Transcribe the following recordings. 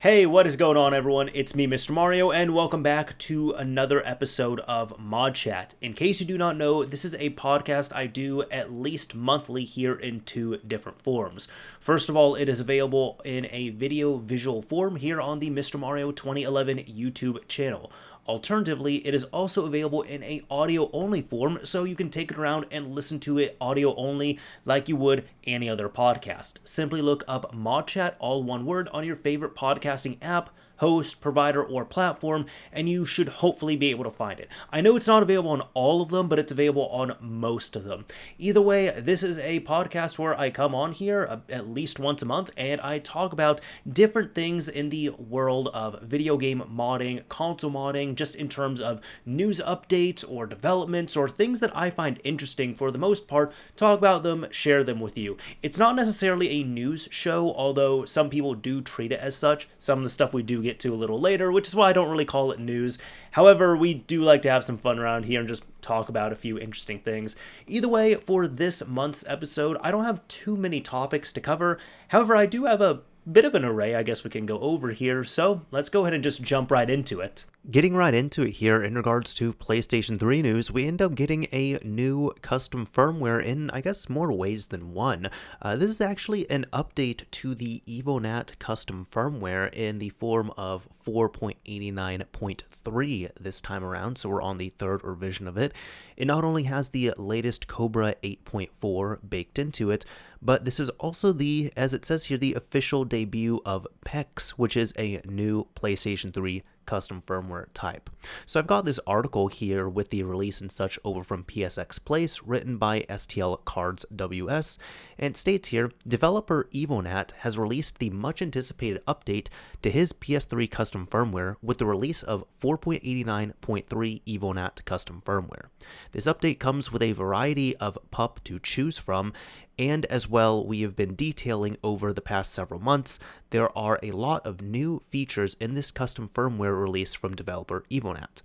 Hey, what is going on, everyone? It's me, Mr. Mario, and welcome back to another episode of ModChat. In case you do not know, this is a podcast I do at least monthly here in two different forms. First of all, it is available in a video visual form here on the Mr. Mario 2011 YouTube channel. Alternatively, it is also available in a audio-only form, so you can take it around and listen to it audio-only like you would any other podcast. Simply look up ModChat, all one word, on your favorite podcasting app, host, provider, or platform, and you should hopefully be able to find it. I know it's not available on all of them, but it's available on most of them. Either way, this is a podcast where I come on here at least once a month, and I talk about different things in the world of video game modding, console modding, just in terms of news updates or developments or things that I find interesting. For the most part, talk about them, share them with you. It's not necessarily a news show, although some people do treat it as such. Some of the stuff we do get to a little later, which is why I don't really call it news. However, we do like to have some fun around here and just talk about a few interesting things. Either way, for this month's episode, I don't have too many topics to cover. However, I do have a bit of an array I guess we can go over here, so let's go ahead and just jump right into it. Getting right into it here, in regards to PlayStation 3 news, we end up getting a new custom firmware in, I guess, more ways than one. This is actually an update to the Evilnat custom firmware in the form of 4.89.3 this time around, so we're on the third revision of it. It not only has the latest Cobra 8.4 baked into it, but this is also the, as it says here, the official debut of PEX, which is a new PlayStation 3 custom firmware type. So I've got this article here with the release and such over from PSX Place, written by STL Cards WS, and it states here, developer Evilnat has released the much anticipated update to his PS3 custom firmware with the release of 4.89.3 Evilnat custom firmware. This update comes with a variety of PUP to choose from, and as well, we have been detailing over the past several months, there are a lot of new features in this custom firmware release from developer Evilnat.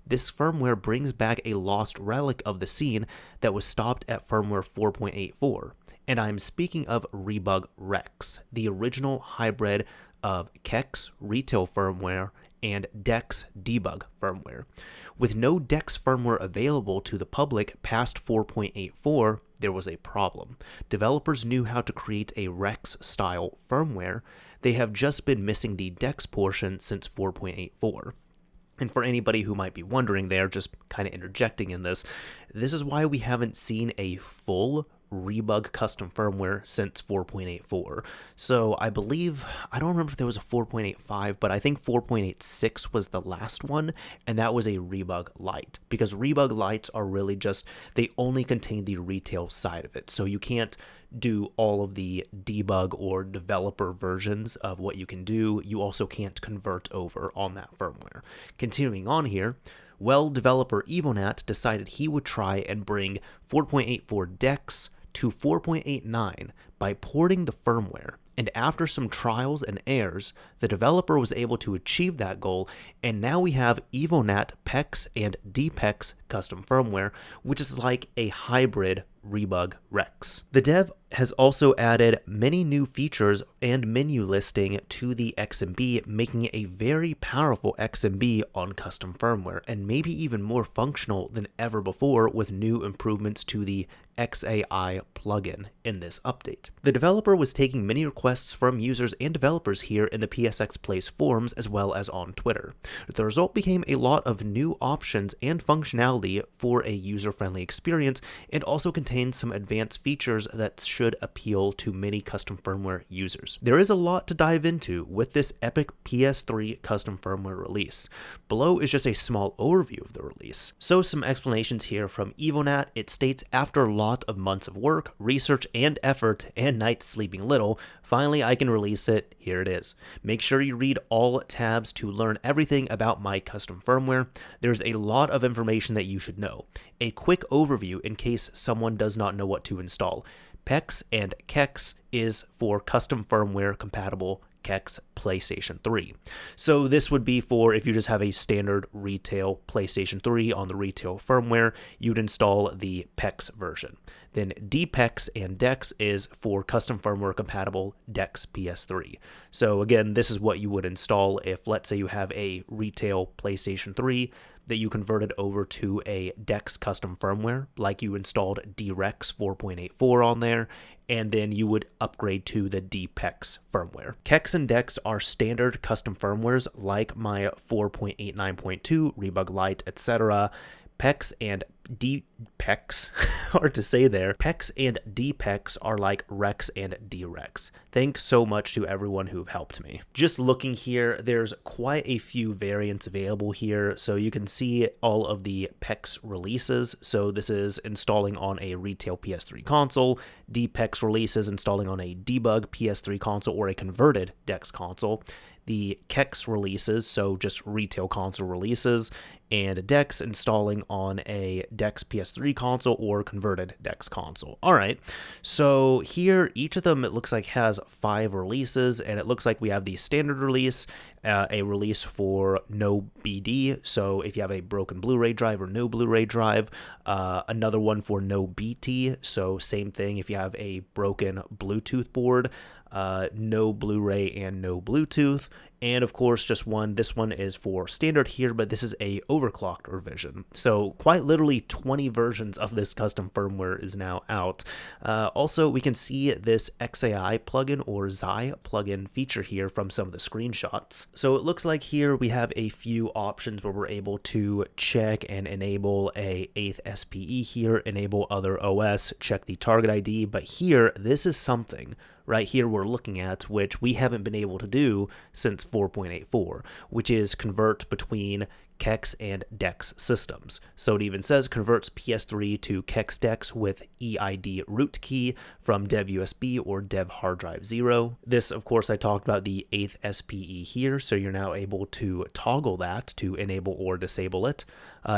This firmware brings back a lost relic of the scene that was stopped at firmware 4.84, and I'm speaking of Rebug Rex, the original hybrid of KEX retail firmware and DEX debug firmware. With no DEX firmware available to the public past 4.84, there was a problem. Developers knew how to create a Rex-style firmware. They have just been missing the DEX portion since 4.84. And for anybody who might be wondering there, just kind of interjecting in this is why we haven't seen a full Rebug custom firmware since 4.84. So I believe, I don't remember if there was a 4.85, but I think 4.86 was the last one, and that was a Rebug Lite, because Rebug Lites are really just, they only contain the retail side of it, so you can't do all of the debug or developer versions of what you can do. You also can't convert over on that firmware. Continuing on here, well, developer Evilnat decided he would try and bring 4.84 DEX to 4.89 by porting the firmware, and after some trials and errors, the developer was able to achieve that goal, and now we have Evilnat PEX and D-PEX custom firmware, which is like a hybrid Rebug Rex. The dev has also added many new features and menu listing to the XMB, making it a very powerful XMB on custom firmware, and maybe even more functional than ever before with new improvements to the XAI plugin in this update. The developer was taking many requests from users and developers here in the PSX Place forums as well as on Twitter. The result became a lot of new options and functionality for a user-friendly experience, and also contains some advanced features that should appeal to many custom firmware users. There is a lot to dive into with this epic PS3 custom firmware release. Below is just a small overview of the release. So some explanations here from Evilnat. It states, after a lot of months of work, research, and effort, and nights sleeping little, finally I can release it. Here it is. Make sure you read all tabs to learn everything about my custom firmware. There's a lot of information that you should know. A quick overview in case someone does not know what to install. PEX and KEX is for custom firmware compatible PEX PlayStation 3. So this would be for if you just have a standard retail PlayStation 3 on the retail firmware, you'd install the PEX version. Then D-PEX and DEX is for custom firmware compatible DEX PS3. So again, this is what you would install if, let's say, you have a retail PlayStation 3 that you converted over to a DEX custom firmware, like you installed DREX 4.84 on there, and then you would upgrade to the D-PEX firmware. PEX and DEX are standard custom firmwares like my 4.89.2, Rebug Lite, etc. PEX and D-PEX, hard to say there. PEX and D-PEX are like Rex and DREX. Thanks so much to everyone who've helped me. Just looking here, there's quite a few variants available here. So you can see all of the PEX releases. So this is installing on a retail PS3 console. D-PEX releases installing on a debug PS3 console or a converted DEX console. The PEX releases, so just retail console releases, and DEX installing on a DEX PS3 console or converted DEX console. All right, so here each of them, it looks like, has 5 releases, and it looks like we have the standard release, a release for no BD, so if you have a broken Blu-ray drive or no Blu-ray drive, another one for no BT, so same thing if you have a broken Bluetooth board, no Blu-ray and no Bluetooth, and of course just one. This one is for standard here, but this is a overclocked revision. So quite literally 20 versions of this custom firmware is now out. Also, we can see this XAI plugin or Xi plugin feature here from some of the screenshots. So it looks like here we have a few options where we're able to check and enable a 8th SPE here, enable other OS, check the target ID, but here, this is something right here we're looking at, which we haven't been able to do since 4.84, which is convert between PEX and DEX systems. So it even says converts PS3 to PEX DEX with EID root key from dev USB or dev hard drive 0. This, of course, I talked about the 8th SPE here, so you're now able to toggle that to enable or disable it.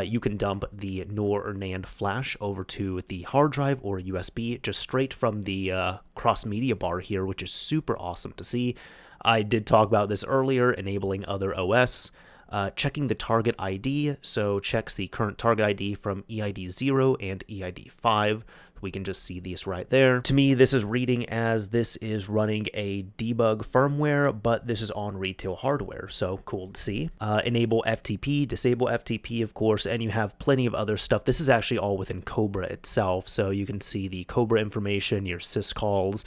You can dump the NOR or NAND flash over to the hard drive or USB just straight from the cross media bar here, which is super awesome to see. I did talk about this earlier, enabling other OS. Checking the target ID, so checks the current target ID from EID 0 and EID 5. We can just see these right there. To me, this is reading as this is running a debug firmware, but this is on retail hardware, so cool to see. Enable FTP, disable FTP, of course, and you have plenty of other stuff. This is actually all within Cobra itself, so you can see the Cobra information, your syscalls,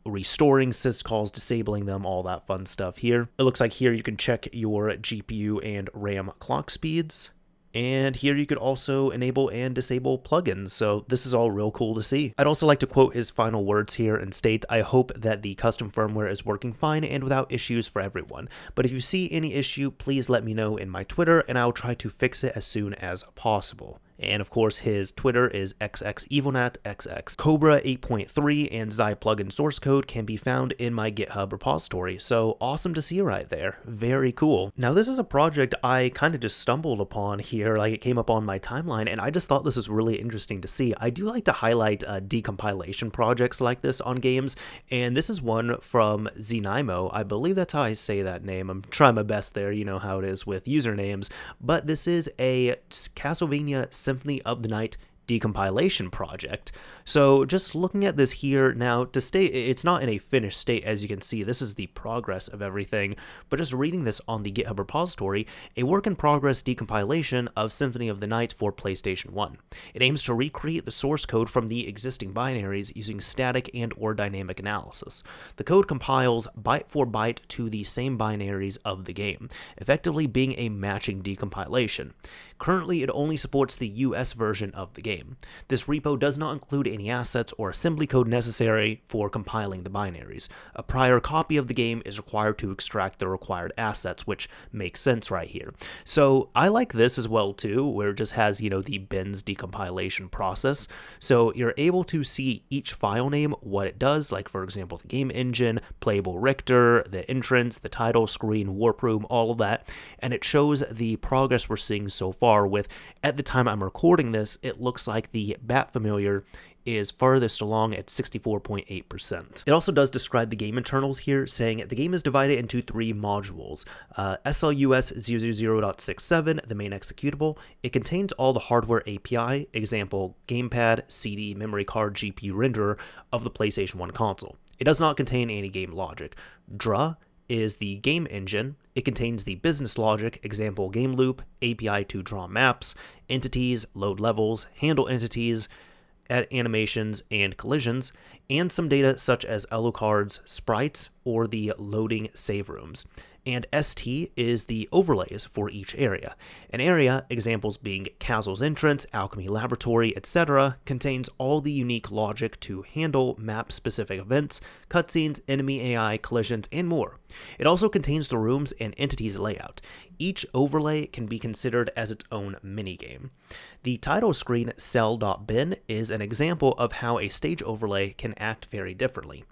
restoring syscalls, disabling them, all that fun stuff here. It looks like here you can check your GPU and RAM clock speeds. And here you could also enable and disable plugins, so this is all real cool to see. I'd also like to quote his final words here and state, "I hope that the custom firmware is working fine and without issues for everyone. But if you see any issue, please let me know in my Twitter and I'll try to fix it as soon as possible." And of course, his Twitter is XX Evilnat XX. Cobra 8.3 and Xi plugin source code can be found in my GitHub repository, so awesome to see right there. Very cool. Now, this is a project I kind of just stumbled upon here, like it came up on my timeline, and I just thought this was really interesting to see. I do like to highlight decompilation projects like this on games, and this is one from Zenimo. I believe that's how I say that name. I'm trying my best there, you know how it is with usernames, but this is a Castlevania Symphony of the Night decompilation project. So just looking at this here now, to state it's not in a finished state, as you can see. This is the progress of everything, but just reading this on the GitHub repository, a work in progress decompilation of Symphony of the Night for PlayStation 1. It aims to recreate the source code from the existing binaries using static and or dynamic analysis. The code compiles byte for byte to the same binaries of the game, effectively being a matching decompilation. Currently, it only supports the US version of the game. This repo does not include any assets or assembly code necessary for compiling the binaries. A prior copy of the game is required to extract the required assets, which makes sense right here. So I like this as well too, where it just has, you know, the bins decompilation process. So you're able to see each file name, what it does, like for example, the game engine, playable Richter, the entrance, the title screen, warp room, all of that. And it shows the progress we're seeing so far with, at the time I'm recording this, it looks like the bat familiar is farthest along at 64.8%. It also does describe the game internals here, saying the game is divided into 3 modules. SLUS 000.67, the main executable. It contains all the hardware API, example, gamepad, CD, memory card, GPU renderer of the PlayStation 1 console. It does not contain any game logic. DRA is the game engine. It contains the business logic, example game loop, API to draw maps, entities, load levels, handle entities, add animations and collisions, and some data such as alucards, sprites, or the loading save rooms. And ST is the overlays for each area. An area, examples being Castle's Entrance, Alchemy Laboratory, etc., contains all the unique logic to handle map-specific events, cutscenes, enemy AI, collisions, and more. It also contains the rooms and entities layout. Each overlay can be considered as its own minigame. The title screen cell.bin is an example of how a stage overlay can act very differently.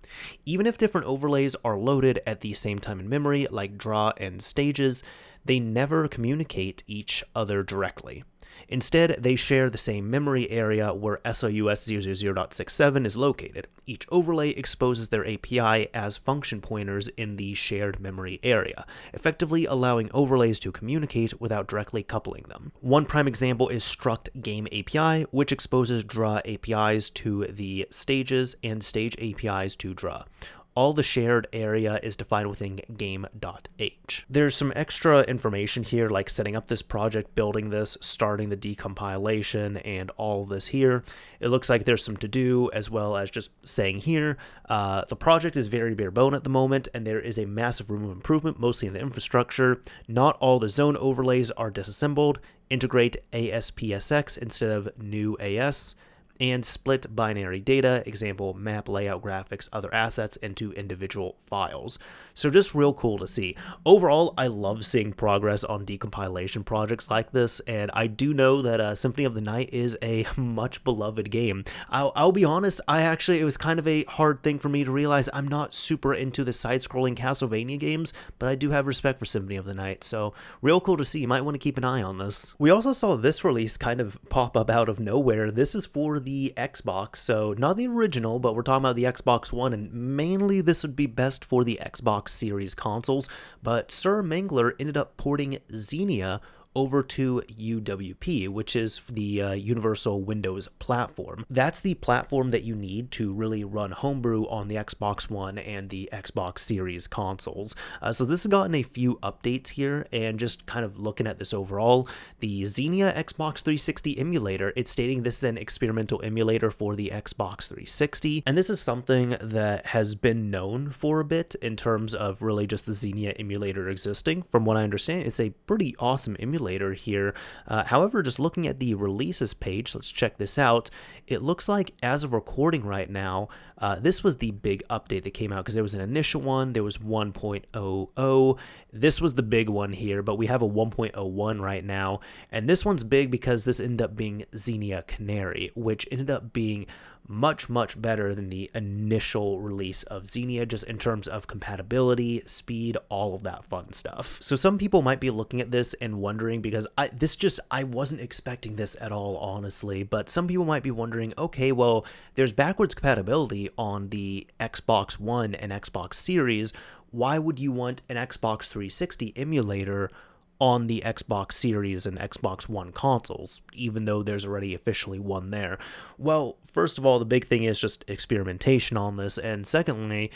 Even if different overlays are loaded at the same time in memory, like draw and stages, they never communicate each other directly. Instead, they share the same memory area where SLUS 000.67 is located. Each overlay exposes their API as function pointers in the shared memory area, effectively allowing overlays to communicate without directly coupling them. One prime example is struct game API, which exposes draw APIs to the stages and stage APIs to draw. All the shared area is defined within game.h. There's some extra information here, like setting up this project, building this, starting the decompilation, and all of this here. It looks like there's some to do, as well as just saying here, the project is very bare bone at the moment, and there is a massive room of improvement, mostly in the infrastructure. Not all the zone overlays are disassembled. Integrate ASPSX instead of new AS. And split binary data, example map, layout, graphics, other assets into individual files. So just real cool to see. Overall, I love seeing progress on decompilation projects like this, and I do know that Symphony of the Night is a much beloved game. I'll be honest, it was kind of a hard thing for me to realize I'm not super into the side-scrolling Castlevania games, but I do have respect for Symphony of the Night, so real cool to see. You might want to keep an eye on this. We also saw this release kind of pop up out of nowhere. This is for the Xbox, so not the original, but we're talking about the Xbox One, and mainly this would be best for the Xbox Series consoles, but Sir Mangler ended up porting Xenia over to UWP, which is the Universal Windows platform. That's the platform that you need to really run homebrew on the Xbox One and the Xbox Series consoles. So this has gotten a few updates here, and just kind of looking at this overall, the Xenia Xbox 360 emulator, it's stating this is an experimental emulator for the Xbox 360, and this is something that has been known for a bit in terms of really just the Xenia emulator existing. From what I understand, it's a pretty awesome emulator here. However, just looking at the releases page, let's check this out. It looks like as of recording right now, this was the big update that came out, because there was an initial one, there was 1.00, this was the big one here, but we have a 1.01 right now, and this one's big because this ended up being Xenia Canary, which ended up being much better than the initial release of Xenia, just in terms of compatibility, speed, all of that fun stuff. So some people might be looking at this and wondering, because I wasn't expecting this at all, honestly, but some people might be wondering, okay, well, there's backwards compatibility on the Xbox One and Xbox Series. Why would you want an Xbox 360 emulator on the Xbox Series and Xbox One consoles, even though there's already officially one there? Well, first of all, the big thing is just experimentation on this, and secondly,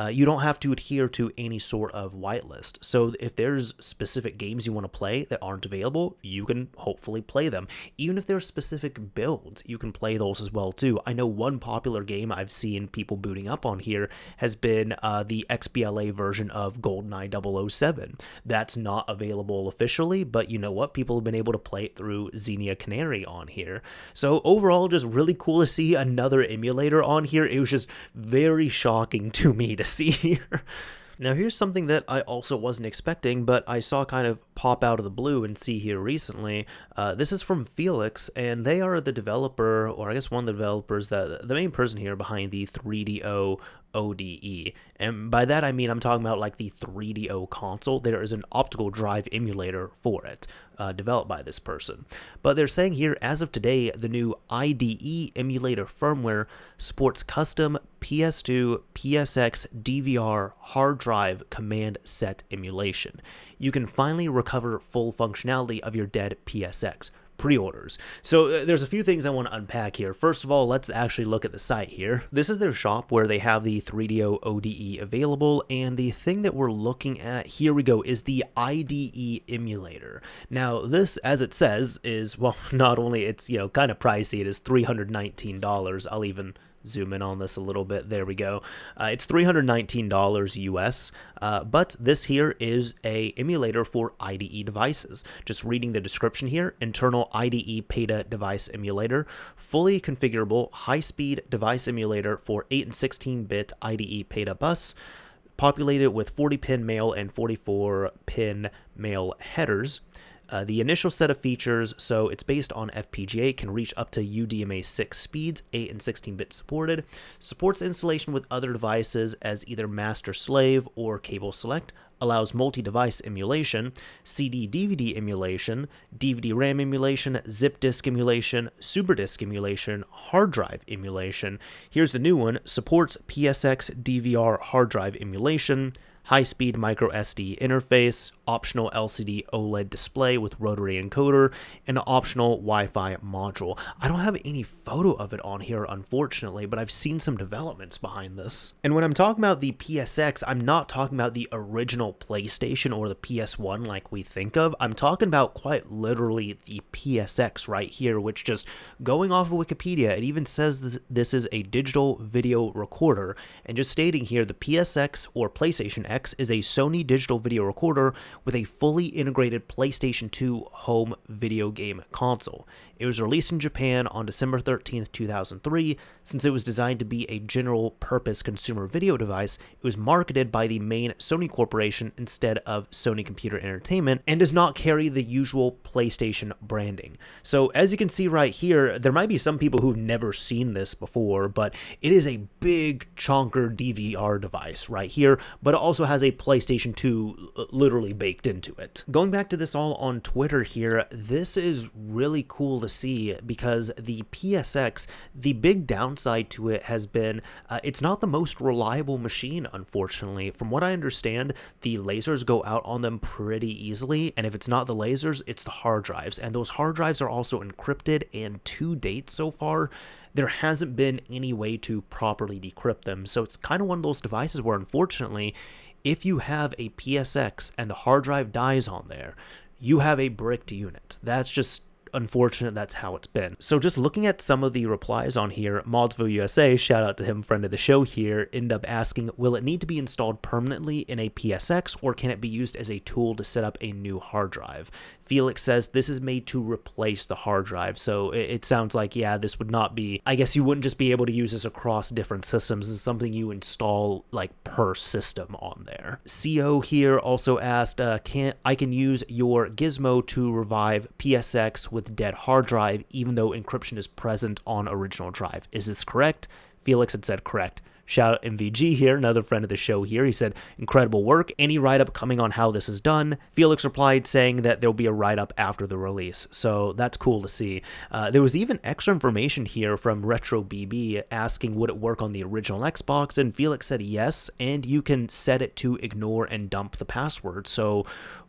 you don't have to adhere to any sort of whitelist. So if there's specific games you want to play that aren't available, you can hopefully play them. Even if there's specific builds, you can play those as well too. I know one popular game I've seen people booting up on here has been the XBLA version of GoldenEye 007. That's not available officially, but you know what? People have been able to play it through Xenia Canary on here. So overall, just really cool to see another emulator on here. It was just very shocking to me to see here. Now here's something that I also wasn't expecting, but I saw kind of pop out of the blue and see here recently. This is from Felix, and they are the developer, or I guess one of the developers, the main person here behind the 3DO ODE. And by that I mean I'm talking about like the 3DO console. There is an optical drive emulator for it, developed by this person. But they're saying here, as of today, the new IDE Emulator firmware supports custom PS2 PSX DVR hard drive command set emulation. You can finally recover full functionality of your dead PSX. Pre-orders. So there's a few things I want to unpack here. First of all, let's actually look at the site here. This is their shop where they have the 3DO ODE available, and the thing that we're looking at, here we go, is the IDE emulator. Now this, as it says, is, well, not only it's, you know, kind of pricey, it is $319. I'll even zoom in on this a little bit. There we go. It's $319 US, but this here is a emulator for IDE devices. Just reading the description here: internal IDE PETA device emulator, fully configurable high-speed device emulator for 8 and 16-bit IDE PETA bus, populated with 40-pin male and 44-pin male headers. The initial set of features, so it's based on FPGA, can reach up to UDMA 6 speeds, 8 and 16-bit supported, supports installation with other devices as either master-slave or cable select, allows multi-device emulation, CD-DVD emulation, DVD-RAM emulation, zip disk emulation, SuperDisk emulation, hard drive emulation. Here's the new one: supports PSX DVR hard drive emulation, high-speed micro SD interface, optional LCD OLED display with rotary encoder, and an optional Wi-Fi module. I don't have any photo of it on here, unfortunately, but I've seen some developments behind this. And when I'm talking about the PSX, I'm not talking about the original PlayStation or the PS1 like we think of. I'm talking about quite literally the PSX right here, which, just going off of Wikipedia, it even says this is a digital video recorder. And just stating here, the PSX, or PlayStation X, is a Sony digital video recorder with a fully integrated PlayStation 2 home video game console. It was released in Japan on December 13th, 2003. Since it was designed to be a general-purpose consumer video device, it was marketed by the main Sony Corporation instead of Sony Computer Entertainment, and does not carry the usual PlayStation branding. So as you can see right here, there might be some people who've never seen this before, but it is a big chonker DVR device right here, but it also has a PlayStation 2 literally baked into it. Going back to this all on Twitter here, this is really cool to see, because the PSX, the big downside to it has been it's not the most reliable machine, unfortunately. From what I understand, the lasers go out on them pretty easily, and if it's not the lasers, it's the hard drives, and those hard drives are also encrypted, and to date so far, there hasn't been any way to properly decrypt them. So it's kind of one of those devices where, unfortunately, if you have a PSX and the hard drive dies on there, you have a bricked unit. That's just unfortunate. That's how it's been. So just looking at some of the replies on here, Modsville USA, shout out to him, friend of the show here, end up asking, will it need to be installed permanently in a PSX, or can it be used as a tool to set up a new hard drive? Felix says this is made to replace the hard drive. So it sounds like, yeah, this would not be, I guess you wouldn't just be able to use this across different systems. This is something you install like per system on there. CO here also asked, I can use your gizmo to revive PSX with dead hard drive, even though encryption is present on original drive. Is this correct? Felix had said correct. Shout out MVG here, another friend of the show here. He said, incredible work. Any write-up coming on how this is done? Felix replied saying that there'll be a write-up after the release. So that's cool to see. There was even extra information here from RetroBB asking would it work on the original Xbox, and Felix said yes, and you can set it to ignore and dump the password. So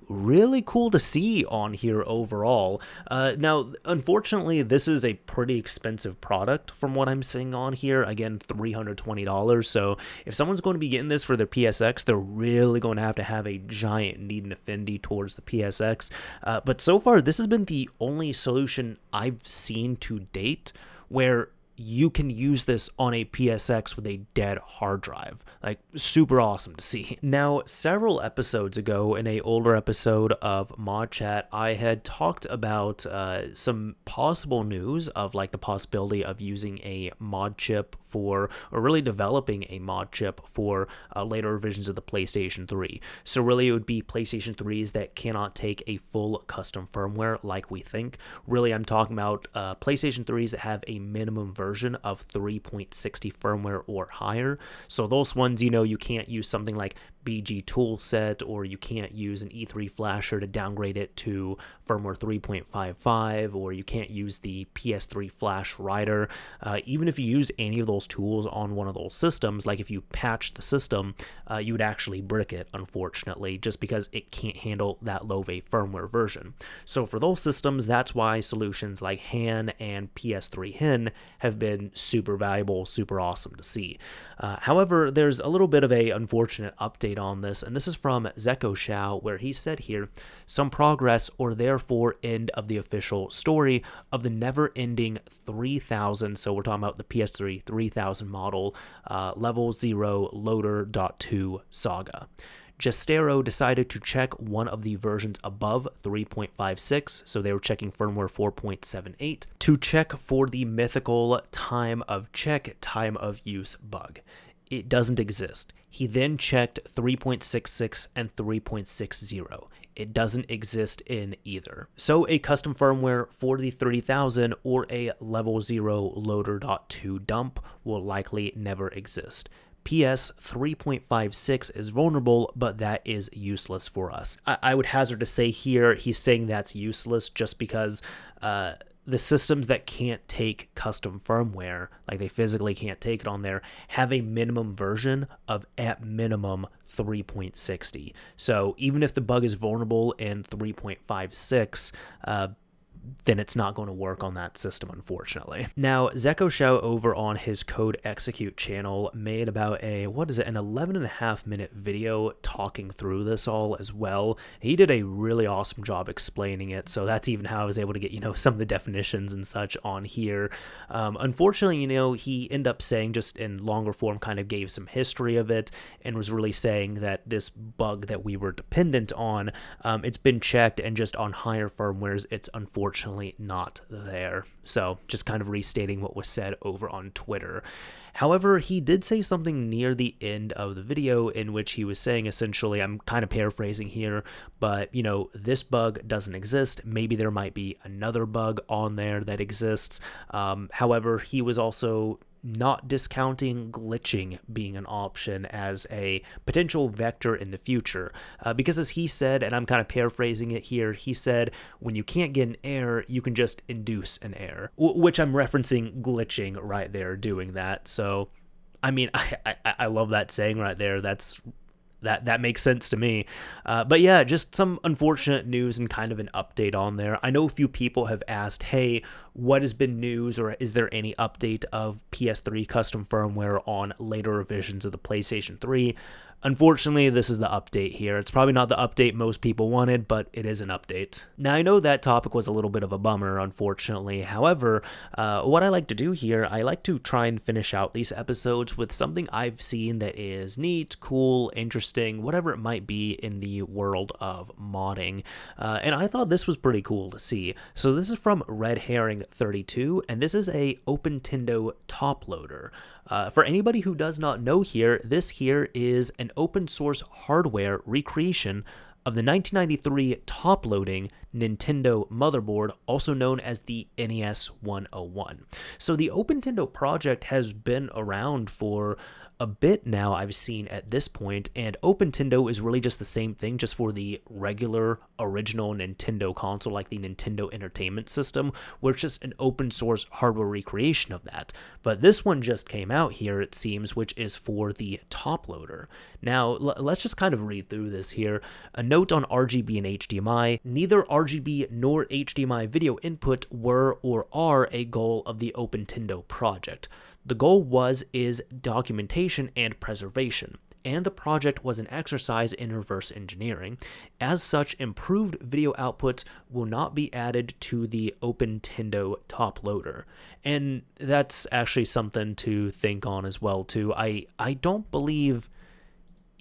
really cool to see on here overall. Now, unfortunately, this is a pretty expensive product from what I'm seeing on here. Again, $320. So if someone's going to be getting this for their PSX, they're really going to have a giant need and affinity towards the PSX. But so far, this has been the only solution I've seen to date where you can use this on a PSX with a dead hard drive. Like, super awesome to see. Now, several episodes ago, in an older episode of ModChat, I had talked about some possible news of like the possibility of using a mod chip for, or really developing a mod chip for later revisions of the PlayStation 3. So really it would be PlayStation 3s that cannot take a full custom firmware like we think. Really, I'm talking about PlayStation 3s that have a minimum version version of 3.60 firmware or higher. So those ones, you can't use something like BG Toolset, or you can't use an E3 flasher to downgrade it to firmware 3.55, or you can't use the PS3 flash writer. Even if you use any of those tools on one of those systems, like if you patch the system, you would actually brick it, unfortunately, just because it can't handle that low of a firmware version. So for those systems, that's why solutions like Han and PS3 Hin have been super valuable, super awesome to see. However, there's a little bit of a unfortunate update on this, and this is from Zeko Shao, where he said here, some progress or therefore end of the official story of the never-ending 3000, so we're talking about the PS3 3000 model, level 0 loader.2 saga. Gestero decided to check one of the versions above 3.56, so they were checking firmware 4.78, to check for the mythical time of use bug. It doesn't exist. He then checked 3.66 and 3.60. It doesn't exist in either. So a custom firmware for the 30,000 or a level 0 loader.2 dump will likely never exist. PS 3.56 is vulnerable, but that is useless for us. I would hazard to say here, he's saying that's useless just because the systems that can't take custom firmware, like they physically can't take it on there, have a minimum version of at minimum 3.60. So even if the bug is vulnerable in 3.56, then it's not going to work on that system, unfortunately. Now, Zeko Shao over on his Code Execute channel made about an 11.5 minute video talking through this all as well. He did a really awesome job explaining it, so that's even how I was able to get, some of the definitions and such on here. Unfortunately, he ended up saying, just in longer form, kind of gave some history of it, and was really saying that this bug that we were dependent on, it's been checked, and just on higher firmwares, it's unfortunately not there. So just kind of restating what was said over on Twitter. However, he did say something near the end of the video in which he was saying, essentially, I'm kind of paraphrasing here, but this bug doesn't exist. Maybe there might be another bug on there that exists. However, he was also not discounting glitching being an option as a potential vector in the future. Because as he said, and I'm kind of paraphrasing it here, he said, when you can't get an error, you can just induce an error, which I'm referencing glitching right there doing that. So, I mean, I love that saying right there. That makes sense to me. But yeah, just some unfortunate news and kind of an update on there. I know a few people have asked, hey, what has been news, or is there any update of PS3 custom firmware on later revisions of the PlayStation 3? Unfortunately, this is the update here. It's probably not the update most people wanted, but it is an update. Now, I know that topic was a little bit of a bummer, unfortunately. However, what I like to do here, I like to try and finish out these episodes with something I've seen that is neat, cool, interesting, whatever it might be in the world of modding. And I thought this was pretty cool to see. So this is from Red Herring 32, and this is a OpenTendo TopLoader. For anybody who does not know here, this here is an open source hardware recreation of the 1993 top-loading Nintendo motherboard, also known as the NES 101. So the OpenTendo project has been around for a bit now, I've seen at this point, and OpenTendo is really just the same thing, just for the regular original Nintendo console, like the Nintendo Entertainment System, where it's just an open source hardware recreation of that. But this one just came out here, it seems, which is for the top loader. Now, let's just kind of read through this here. A note on RGB and HDMI. Neither RGB nor HDMI video input were or are a goal of the OpenTendo project. The goal is documentation and preservation, and the project was an exercise in reverse engineering. As such, improved video outputs will not be added to the OpenTendo TopLoader. And that's actually something to think on as well, too. I don't believe...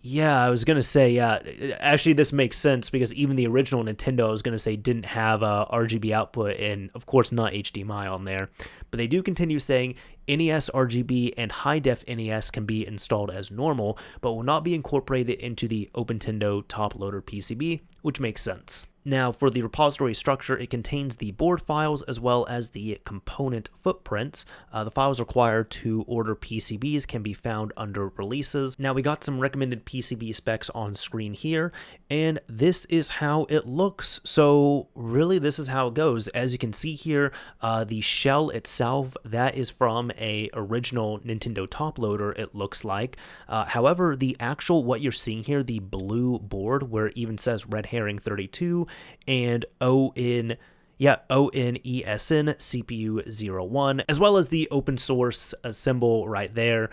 Yeah, I was going to say, yeah, actually this makes sense because even the original Nintendo, I was going to say, didn't have a RGB output and, of course, not HDMI on there. But they do continue saying NES RGB and high-def NES can be installed as normal, but will not be incorporated into the OpenTendo TopLoader PCB, which makes sense. Now, for the repository structure, it contains the board files as well as the component footprints. The files required to order PCBs can be found under releases. Now, we got some recommended PCB specs on screen here, and this is how it looks. So really, this is how it goes. As you can see here, the shell itself, that is from a original Nintendo TopLoader, it looks like. However, the actual, what you're seeing here, the blue board where it even says Red Herring 32 and ONESN CPU 01, as well as the open source symbol right there.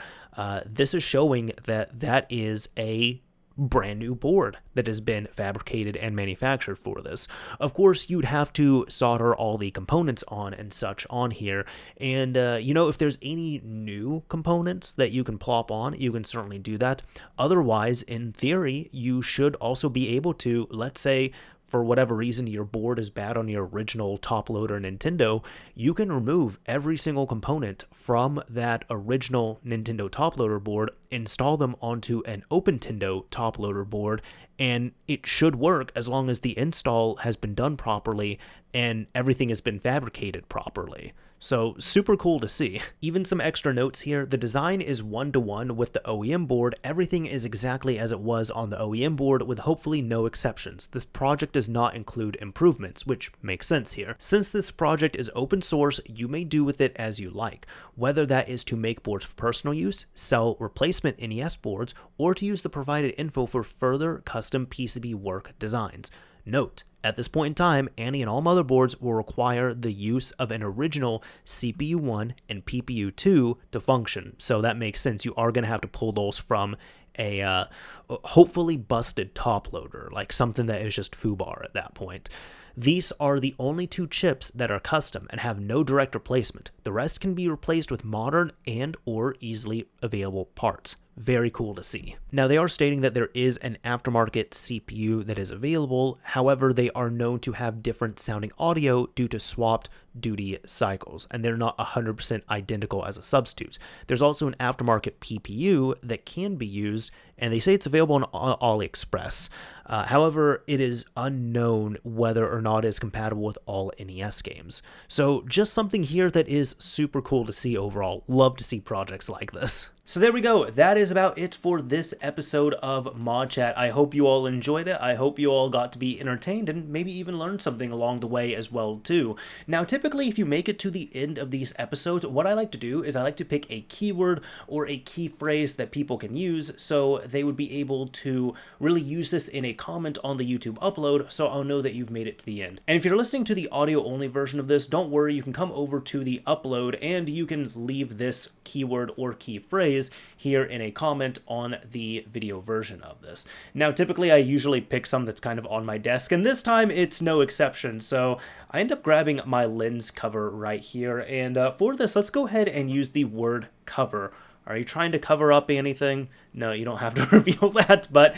This is showing that that is a brand new board that has been fabricated and manufactured for this. Of course, you'd have to solder all the components on and such on here, and if there's any new components that you can plop on, you can certainly do that. Otherwise, in theory, you should also be able to, let's say, for whatever reason your board is bad on your original TopLoader Nintendo, you can remove every single component from that original Nintendo TopLoader board, install them onto an OpenTendo TopLoader board, and it should work as long as the install has been done properly and everything has been fabricated properly. So super cool to see. Even some extra notes here. The design is one-to-one with the OEM board. Everything is exactly as it was on the OEM board with hopefully no exceptions. This project does not include improvements, which makes sense here. Since this project is open source, you may do with it as you like, whether that is to make boards for personal use, sell replacement NES boards, or to use the provided info for further custom PCB work designs. Note, at this point in time, any and all motherboards will require the use of an original CPU 1 and PPU 2 to function. So that makes sense. You are going to have to pull those from a hopefully busted top loader, like something that is just foobar at that point. These are the only two chips that are custom and have no direct replacement. The rest can be replaced with modern and or easily available parts. Very cool to see. Now, they are stating that there is an aftermarket CPU that is available. However, they are known to have different sounding audio due to swapped duty cycles, and they're not 100% identical as a substitute. There's also an aftermarket PPU that can be used, and they say it's available on AliExpress. However, it is unknown whether or not it's compatible with all NES games. So just something here that is super cool to see overall. Love to see projects like this. So there we go. That is about it for this episode of ModChat. I hope you all enjoyed it. I hope you all got to be entertained and maybe even learned something along the way as well too. Now, typically if you make it to the end of these episodes, what I like to do is I like to pick a keyword or a key phrase that people can use so they would be able to really use this in a comment on the YouTube upload, so I'll know that you've made it to the end. And if you're listening to the audio only version of this, don't worry, you can come over to the upload and you can leave this keyword or key phrase here in a comment on the video version of this. Now, typically I usually pick some that's kind of on my desk, and this time it's no exception. So I end up grabbing my lens cover right here, and for this, let's go ahead and use the word cover. Are you trying to cover up anything? No, you don't have to reveal that, but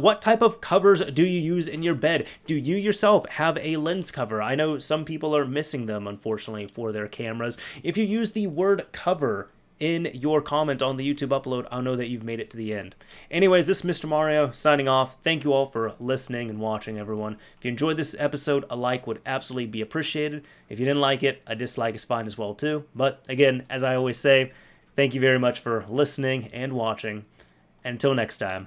what type of covers do you use in your bed? Do you yourself have a lens cover? I know some people are missing them, unfortunately, for their cameras. If you use the word cover in your comment on the YouTube upload, I'll know that you've made it to the end. Anyways, this is Mr. Mario signing off. Thank you all for listening and watching, everyone. If you enjoyed this episode, a like would absolutely be appreciated. If you didn't like it, a dislike is fine as well too. But again, as I always say, thank you very much for listening and watching. And until next time.